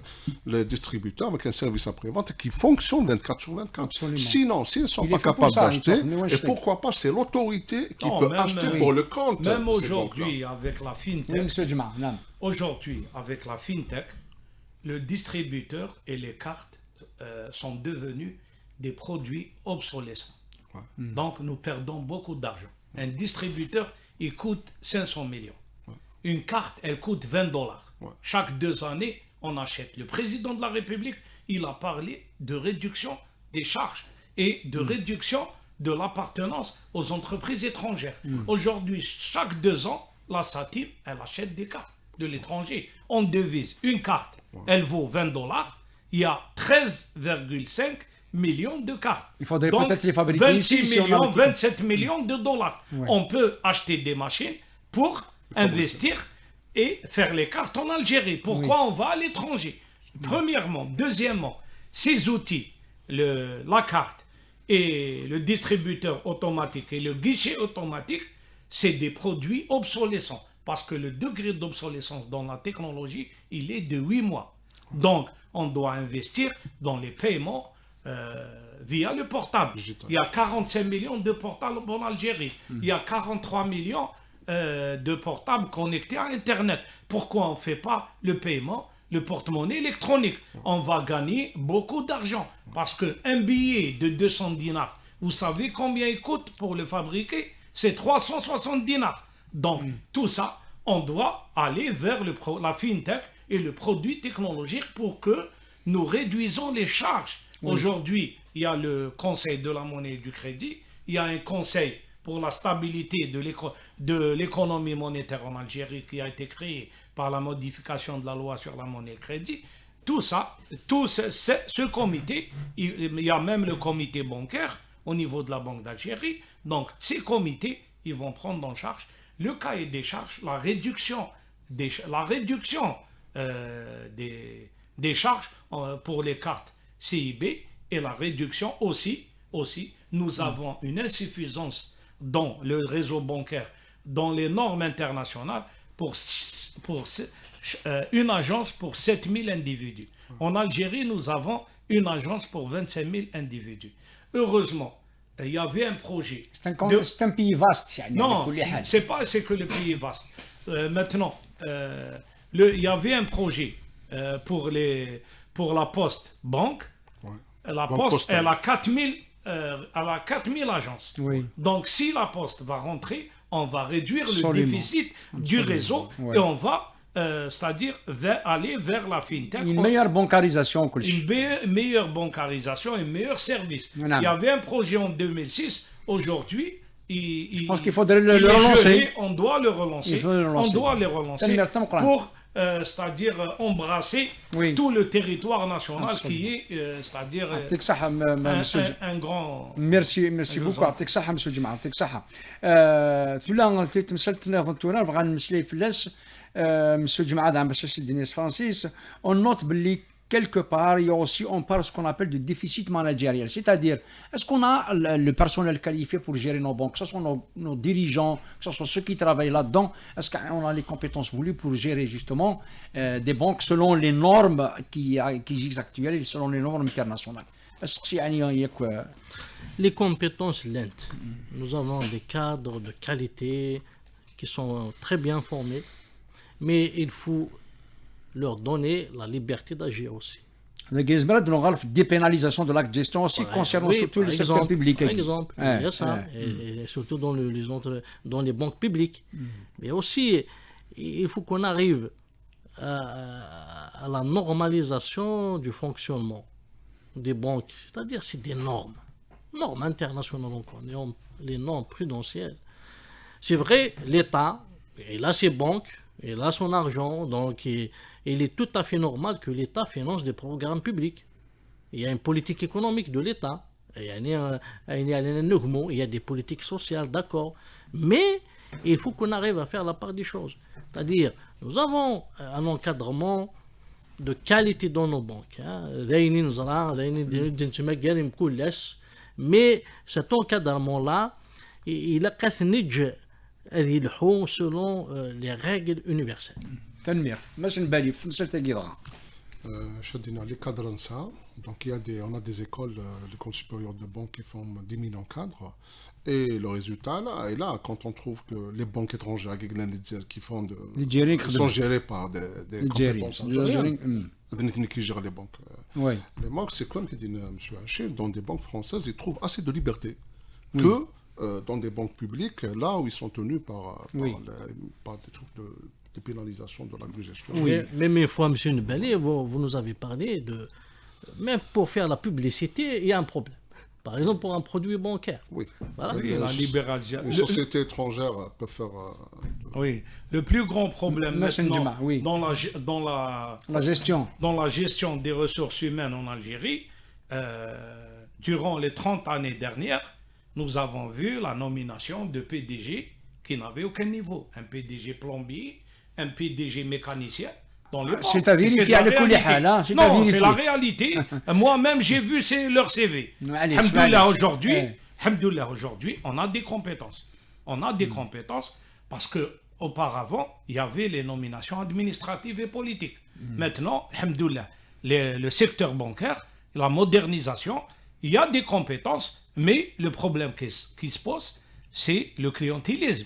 le distributeur, avec un service après-vente qui fonctionne 24 sur 24. Absolument. Sinon, s'ils ne sont pas capables d'acheter, et pourquoi pas, c'est l'autorité qui peut acheter pour le compte. Même aujourd'hui, avec la FinTech, le distributeur et les cartes sont devenus des produits obsolescents. Donc, nous perdons beaucoup d'argent. Un distributeur, il coûte 500 millions. Une carte, elle coûte $20. Chaque 2 années, on achète. Le président de la République, il a parlé de réduction des charges et de réduction de l'appartenance aux entreprises étrangères. Aujourd'hui, chaque 2 ans, la SATIM, elle achète des cartes de l'étranger. On devise une carte, elle vaut $20. Il y a 13,5 millions de cartes. Il faudrait donc peut-être les fabriquer 26 ici, millions, 27 millions de dollars. Ouais. On peut acheter des machines pour investir et faire les cartes en Algérie. Pourquoi on va à l'étranger? Premièrement. Deuxièmement, ces outils, la carte et le distributeur automatique et le guichet automatique, c'est des produits obsolescents. Parce que le degré d'obsolescence dans la technologie, il est de 8 mois. Donc, on doit investir dans les paiements via le portable. Il y a 45 millions de portables en Algérie. Il y a 43 millions de portables connectés à Internet. Pourquoi on ne fait pas le paiement, le porte-monnaie électronique? On va gagner beaucoup d'argent. Parce qu'un billet de 200 dinars, vous savez combien il coûte pour le fabriquer? C'est 360 dinars. Donc, tout ça, on doit aller vers la FinTech et le produit technologique pour que nous réduisons les charges. Aujourd'hui, il y a le Conseil de la monnaie et du crédit, il y a un conseil pour la stabilité de l'économie monétaire en Algérie qui a été créé par la modification de la loi sur la monnaie et le crédit. Tout ça, ce comité, il y a même le comité bancaire au niveau de la Banque d'Algérie. Donc, ces comités, ils vont prendre en charge le cahier des charges, la réduction des charges pour les cartes CIB et la réduction aussi aussi, nous avons une insuffisance dans le réseau bancaire, dans les normes internationales, pour une agence pour 7000 individus. En Algérie, nous avons une agence pour 25 000 individus. Heureusement, il y avait un projet. C'est un pays vaste. Non, c'est que le pays est vaste. Maintenant, il y avait un projet pour la Poste Banque. Ouais. La Banque Poste, postale. elle a 4000 agences. Oui. Donc, si la Poste va rentrer, on va réduire le Absolument. déficit du réseau Ouais. et on va, c'est-à-dire, aller vers la fintech. Une meilleure bancarisation que Une meilleure bancarisation et un meilleur service. Voilà. Il y avait un projet en 2006. Aujourd'hui, Je pense qu'il faudrait le il est relancer. gelé. On doit le relancer. Il faut le relancer. On doit le relancer Tellement Coran. pour, c'est-à-dire, embrasser Oui. tout le territoire national Absolument. qui est, c'est-à-dire, يعطيك صحة monsieur. un grand... ميرسي بوكو يعطيك الصحة مسيو جماعة يعطيك الصحة. ثلا في تمثلت دكتوراه بغا نمسلي فلاس مسيو جماعة دعم باش سيدني فرانسيس on note باللي quelque part, il y a aussi, on parle de ce qu'on appelle de déficit managériel. C'est-à-dire, est-ce qu'on a le personnel qualifié pour gérer nos banques, que ce soit nos dirigeants, que ce soit ceux qui travaillent là-dedans, est-ce qu'on a les compétences voulues pour gérer justement des banques selon les normes qui existent actuelles et selon les normes internationales? Est-ce que il y a quoi? Les compétences lentes. Nous avons des cadres de qualité qui sont très bien formés, mais il faut leur donner la liberté d'agir aussi. La dépénalisation de l'acte de gestion aussi concernant Oui, surtout le par secteur exemple, public. Par exemple, il y a ça, ouais. et surtout dans les banques publiques. Mais aussi, il faut qu'on arrive à la normalisation du fonctionnement des banques. C'est-à-dire, c'est des normes internationales, les normes prudentielles. C'est vrai, l'État, il a ses banques, il a son argent, donc il est tout à fait normal que l'État finance des programmes publics. Il y a une politique économique de l'État, il y a des politiques sociales, d'accord. Mais il faut qu'on arrive à faire la part des choses. C'est-à-dire, nous avons un encadrement de qualité dans nos banques. Mais cet encadrement-là, il a selon les règles universelles. تنمير ماش نبالي في مسألة كيضغط. شدينا les cadres ça. Donc on a des écoles, l'école supérieure de banque qui forment 10 000 encadres. Et le résultat là, et là, quand on trouve que les banques étrangères qui font sont gérées par des compétences algériennes, qui gèrent les banques. Oui. Les banques, c'est comme dit M. Hachir, dans des banques françaises, ils trouvent assez de liberté que dans des banques publiques, là où ils sont tenus par des trucs de pénalisation de la gestion. Oui, mais une fois, M. Nbali, vous nous avez parlé de... Même pour faire la publicité, il y a un problème. Par exemple, pour un produit bancaire. Oui. Voilà. Oui, la libéralisation. Les sociétés étrangères peuvent faire... Oui, le plus grand problème maintenant la gestion des ressources humaines en Algérie, durant les 30 années dernières, nous avons vu la nomination de PDG qui n'avait aucun niveau. Un PDG plombier, un PDG mécanicien. C'est à vérifier à l'école. Non, c'est la réalité. Moi-même, j'ai vu leur CV. Alhamdoulilah, aujourd'hui, on a des compétences. On a des compétences parce que auparavant, il y avait les nominations administratives et politiques. Maintenant, alhamdoulilah, le secteur bancaire, la modernisation, il y a des compétences, mais le problème qui se pose, c'est le clientélisme.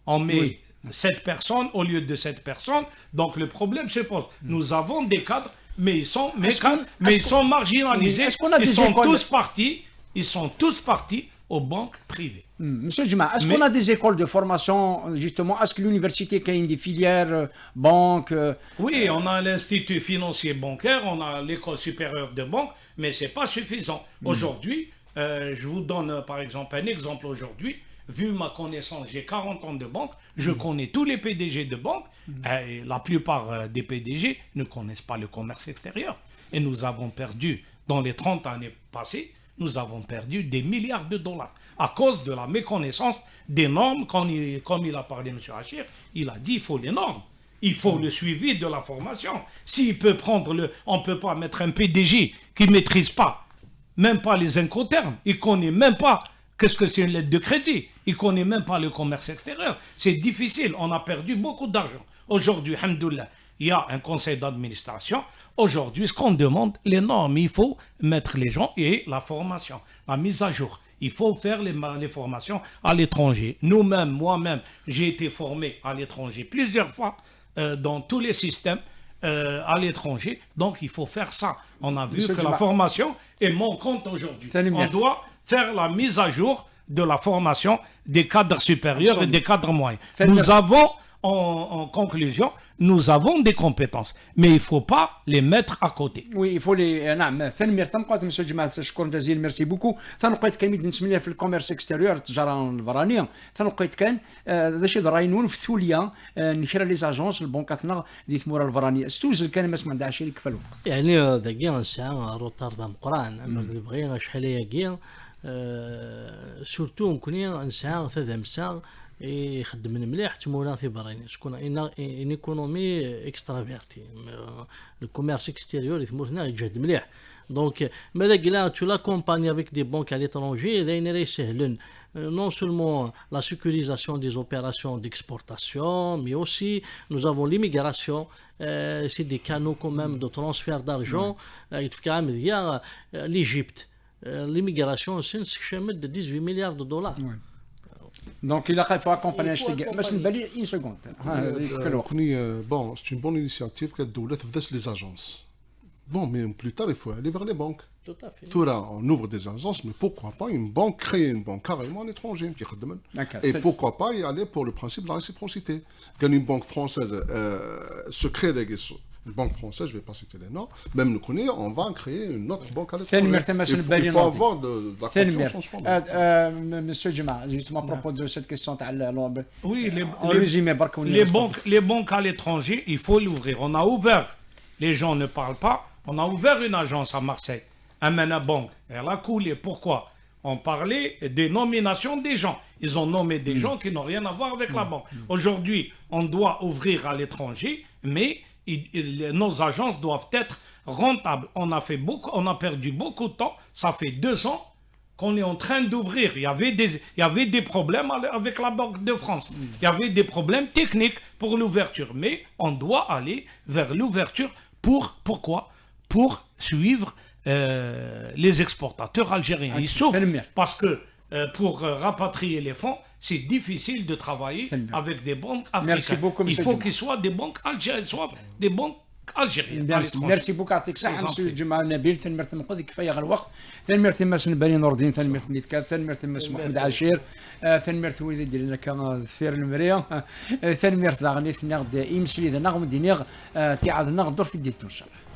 On met 7 personnes au lieu de 7 personnes, donc le problème se pose. Nous avons des cadres, mais ils sont marginalisés. Ils sont tous partis aux banques privées. Monsieur Djima, est-ce qu'on a des écoles de formation, justement? Est-ce que l'université a des filières banques? Oui, on a l'Institut financier bancaire, on a l'école supérieure de banque, mais ce n'est pas suffisant. Aujourd'hui, je vous donne par exemple un exemple aujourd'hui. Vu ma connaissance, j'ai 40 ans de banque, je connais tous les PDG de banque, et la plupart des PDG ne connaissent pas le commerce extérieur. Et nous avons perdu, dans les 30 années passées, nous avons perdu des milliards de dollars à cause de la méconnaissance des normes. Comme il a parlé, M. Hachir, il a dit il faut les normes. Il faut le suivi de la formation. S'il peut prendre on ne peut pas mettre un PDG qui ne maîtrise pas même pas les incoterms, il ne connaît même pas qu'est-ce que c'est une lettre de crédit, il ne connaît même pas le commerce extérieur. C'est difficile, on a perdu beaucoup d'argent. Aujourd'hui, alhamdoulilah, il y a un conseil d'administration. Aujourd'hui, ce qu'on demande, les normes, il faut mettre les gens et la formation, la mise à jour. Il faut faire les formations à l'étranger. Nous-mêmes, moi-même, j'ai été formé à l'étranger plusieurs fois dans tous les systèmes à l'étranger. Donc, il faut faire ça. On a vu Monsieur que Djima. la formation est manquante aujourd'hui. Salut, On merci. doit faire la mise à jour de la formation des cadres supérieurs Absolument. et des cadres moyens. Salut, Nous merci. avons, en conclusion, nous avons des compétences, mais il ne faut pas les mettre à côté. وي يفو لي نعم ثاني تنبقات مسيو جماعه شكرا جزيلا ميرسي بوكو ثنلقيت كان نسمي في الكوميرس اكستيريور التجاره الفرانيه ثنلقيت كان هذا شي ضراينون في ثوليا نكرا لي زاجونس البنكاتنا دي ثمورا الفرانيه ستوزل كان ما سمع داع شي كفى الوقت يعني داكيا نسعى روتردام قران اما بغينا شحال هي كيا سورتو نكوني نسعى ثلاثه مسا يخدم مليح تمولا في براني شكون ان ايكونومي اكسترافيرتي الكوميرس اكستيريور يثمرنا يجهد مليح دونك ماذا قلنا تو لا كومباني افيك دي بونك على l'étranger داين راه يسهلن non seulement la sécurisation des opérations d'exportation, mais aussi nous avons l'immigration, c'est des canaux quand même de transfert d'argent. L'Égypte, l'immigration, c'est de 18 milliards de dollars. دونك الا خايفوا اكومباني باش نبالي ان سكوند كفى الوقت Bon, c'est une bonne initiative que الدولة تفدس les agences. Bon, mais plus tard, il faut aller vers les banques. Tout à fait. Tout là, on ouvre des agences, mais pourquoi pas une banque, créer une banque carrément à l'étranger qui redemande. D'accord. Et pourquoi pas y aller pour le principe de la réciprocité. Quand une banque française se crée une banque française, je ne vais pas citer les noms, même nous connaît, on va créer une autre banque à l'étranger. Il faut avoir de la confiance en soi. مسيو جماعه justement à propos de cette question تاع Oui, en résumé برك les banques à l'étranger, il faut l'ouvrir. On a ouvert, les gens ne parlent pas, on a ouvert une agence à Marseille, Amana Bank. Elle a coulé. Pourquoi? On parlait des nominations des gens. Ils ont nommé des gens qui n'ont rien à voir avec la banque. Aujourd'hui, on doit ouvrir à l'étranger, mais nos agences doivent être rentables. On a perdu beaucoup de temps. Ça fait 2 ans qu'on est en train d'ouvrir. Il y avait des problèmes avec la Banque de France. Il y avait des problèmes techniques pour l'ouverture. Mais on doit aller vers l'ouverture. Pourquoi? Pour suivre les exportateurs algériens. Il souffrent parce que pour rapatrier les fonds, c'est difficile de travailler avec des banques africaines. Il faut qu'ils soient des banques algériennes, soit des banques algériennes. ميرسي بوك يعطيك الصحة مسيو الجمعة نبيل ثاني مرتي نقول كفاية غير الوقت ثاني مرتي ماس نبالي نور الدين ثاني مرتي نيتكاد ثاني مرتي ماس محمد عاشير ثاني مرتي وليد ديال لنا كان ثفير المريا ثاني مرتي داغني ثني غد إيمسلي ذا نغم دينيغ تيعاد نغ دور في ديتو إن شاء الله